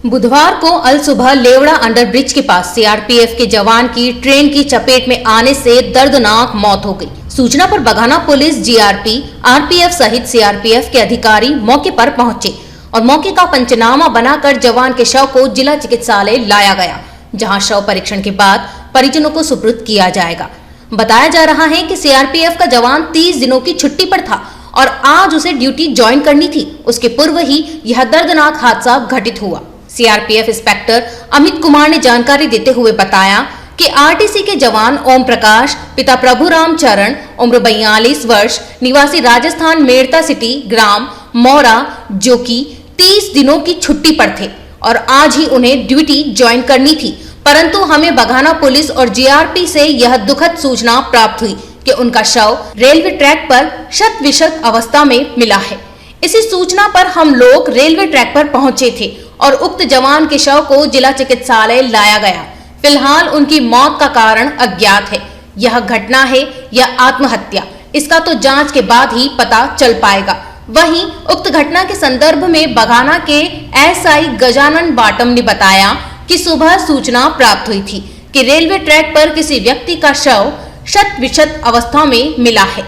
बुधवार को अल सुबह लेवड़ा अंडरब्रिज के पास सीआरपीएफ के जवान की ट्रेन की चपेट में आने से दर्दनाक मौत हो गई। सूचना पर बघाना पुलिस, जीआरपी, आरपीएफ सहित सीआरपीएफ के अधिकारी मौके पर पहुंचे और मौके का पंचनामा बनाकर जवान के शव को जिला चिकित्सालय लाया गया, जहां शव परीक्षण के बाद परिजनों को सुपुर्द किया जाएगा। बताया जा रहा है कि सीआरपीएफ का जवान 30 दिनों की छुट्टी पर था और आज उसे ड्यूटी ज्वाइन करनी थी। उसके पूर्व ही यह दर्दनाक हादसा घटित हुआ। सीआरपीएफ इंस्पेक्टर अमित कुमार ने जानकारी देते हुए बताया कि आरटीसी के जवान ओम प्रकाश, पिता प्रभुराम चरण, उम्र 42 वर्ष, निवासी राजस्थान, मेड़ता सिटी, ग्राम मोरा, जो कि 30 दिनों की छुट्टी पर थे और आज ही उन्हें ड्यूटी ज्वाइन करनी थी, परंतु हमें बघाना पुलिस और जीआरपी से यह दुखद सूचना प्राप्त हुई कि उनका शव रेलवे ट्रैक पर शत-विशत अवस्था में मिला है। इसी सूचना पर हम लोग रेलवे ट्रैक पर पहुंचे थे और उक्त जवान के शव को जिला चिकित्सालय लाया गया। फिलहाल उनकी मौत का कारण अज्ञात है। यह घटना है या आत्महत्या, इसका तो जांच के बाद ही पता चल पाएगा। वहीं उक्त घटना के संदर्भ में बघाना के एसआई गजानन बाटम ने बताया कि सुबह सूचना प्राप्त हुई थी कि रेलवे ट्रैक पर किसी व्यक्ति का शव शत-विशत अवस्था में मिला है।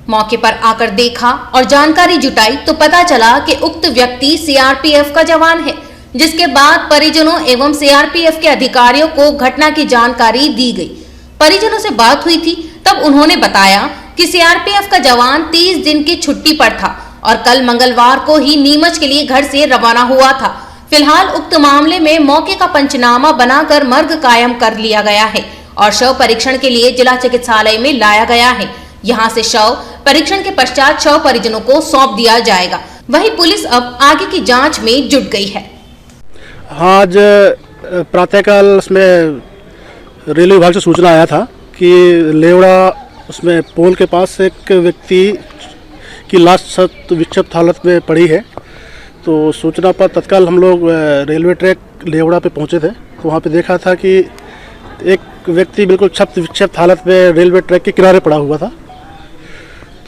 मौके पर आकर देखा और जानकारी जुटाई तो पता चला कि उक्त व्यक्ति सीआरपीएफ का जवान है, जिसके बाद परिजनों एवं सीआरपीएफ के अधिकारियों को घटना की जानकारी दी गई। परिजनों से बात हुई थी, तब उन्होंने बताया कि सीआरपीएफ का जवान 30 दिन की छुट्टी पर था और कल मंगलवार को ही नीमच के लिए घर से रवाना हुआ था। फिलहाल उक्त मामले में मौके का पंचनामा बनाकर मर्ग कायम कर लिया गया है और शव परीक्षण के लिए जिला चिकित्सालय में लाया गया है। यहाँ से शव परीक्षण के पश्चात शव परिजनों को सौंप दिया जाएगा। वहीं पुलिस अब आगे की जांच में जुट गई है। आज प्रातःकाल उसमें रेलवे विभाग से सूचना आया था कि लेवड़ा उसमें पोल के पास एक व्यक्ति की लाश शत-विक्षत हालत में पड़ी है। तो सूचना पर तत्काल हम लोग रेलवे ट्रैक लेवड़ा पे पहुंचे थे। तो वहाँ पे देखा था कि एक व्यक्ति बिल्कुल शत-विक्षत हालत में रेलवे ट्रैक के किनारे पड़ा हुआ था।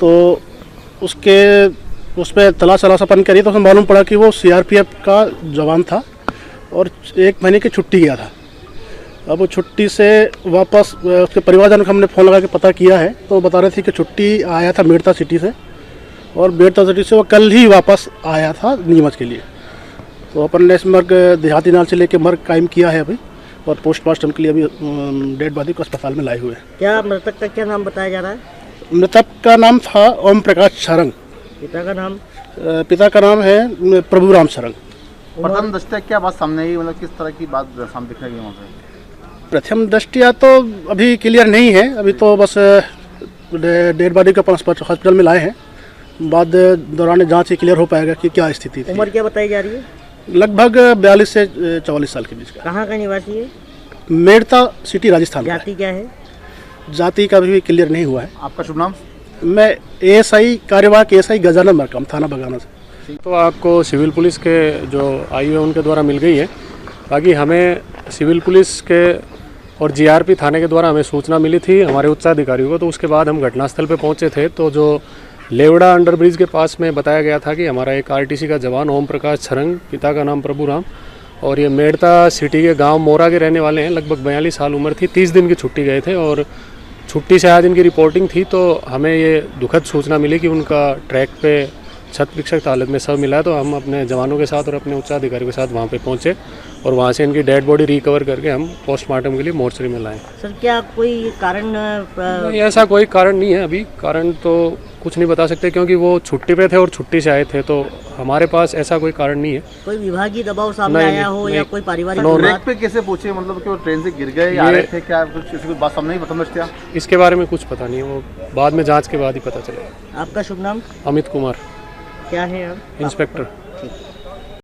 तो उसमें तलाश-अपन करी तो हमें मालूम पड़ा कि वो सीआरपीएफ का जवान था और 1 महीने की छुट्टी गया था। अब वो छुट्टी से वापस उसके परिवारजन को हमने फ़ोन लगा के पता किया है, तो बता रहे थे कि छुट्टी आया था मेड़ता सिटी से और मेड़ता सिटी से वो कल ही वापस आया था नीमच के लिए। तो अपन ने इस मर्ग देहाती नाल से लेके मर्ग कायम किया है अभी और पोस्टमार्टम के लिए अभी डेड बॉडी को अस्पताल में लाए हुए हैं। क्या मृतक का क्या नाम बताया जा रहा है? मृतक का नाम था ओम प्रकाश शरंग। पिता का नाम? पिता का नाम है प्रभुराम शरंग। प्रथम दृष्टया क्या बात सामने आई, मतलब किस तरह की बात सामने दिख रही है वहाँ पे? प्रथम दृष्टया तो अभी क्लियर नहीं है, अभी तो बस डेड बॉडी को हॉस्पिटल में लाए हैं। बाद दौरान जांच ही क्लियर हो पाएगा कि क्या स्थिति थी। उम्र क्या बताई जा रही है? लगभग 42 से 44 साल के बीच का। कहाँ का निवासी है? मेड़ता सिटी, राजस्थान। जाति क्या है? जाति का भी क्लियर नहीं हुआ है। आपका शुभ नाम? मैं एएसआई कार्यवाहक एएसआई गजानन बाटम, थाना बघाना से। तो आपको सिविल पुलिस के जो आई है उनके द्वारा मिल गई है। बाकी हमें सिविल पुलिस के और जीआरपी थाने के द्वारा हमें सूचना मिली थी हमारे उच्चाधिकारियों को। तो उसके बाद हम घटनास्थल पे पहुंचे थे। तो जो लेवड़ा अंडरब्रिज के पास में बताया गया था कि हमारा एक आरटीसी का जवान ओम प्रकाश शरंग, पिता का नाम प्रभुराम, और ये मेड़ता सिटी के गांव मोरा के रहने वाले हैं। लगभग 42 साल उम्र थी। 30 दिन की छुट्टी गए थे और छुट्टी से आज इनकी रिपोर्टिंग थी। तो हमें ये दुखद सूचना मिली कि उनका ट्रैक पे शत-विक्षत हालत में शव मिला है। तो हम अपने जवानों के साथ और अपने उच्चाधिकारियों के साथ वहाँ पे पहुँचे और वहाँ से इनकी डेड बॉडी रिकवर करके हम पोस्टमार्टम के लिए मोर्चरी में लाए। सर, क्या कोई कारण? नहीं, ऐसा कोई कारण नहीं है। अभी कारण तो कुछ नहीं बता सकते क्योंकि वो छुट्टी पे थे और छुट्टी से आए थे। तो हमारे पास ऐसा कोई कारण नहीं है। कोई विभागीय दबाव सामने आया हो या कोई पारिवारिक? ट्रैक पे कैसे पहुंचे, मतलब कि वो ट्रेन से गिर गए या आ रहे थे, क्या कुछ बात सामने ही प्रथम दृष्टया? इसके बारे में कुछ पता नहीं है, वो बाद में जांच के बाद ही पता चलेगा। आपका शुभ नाम? अमित कुमार। क्या है आप? इंस्पेक्टर।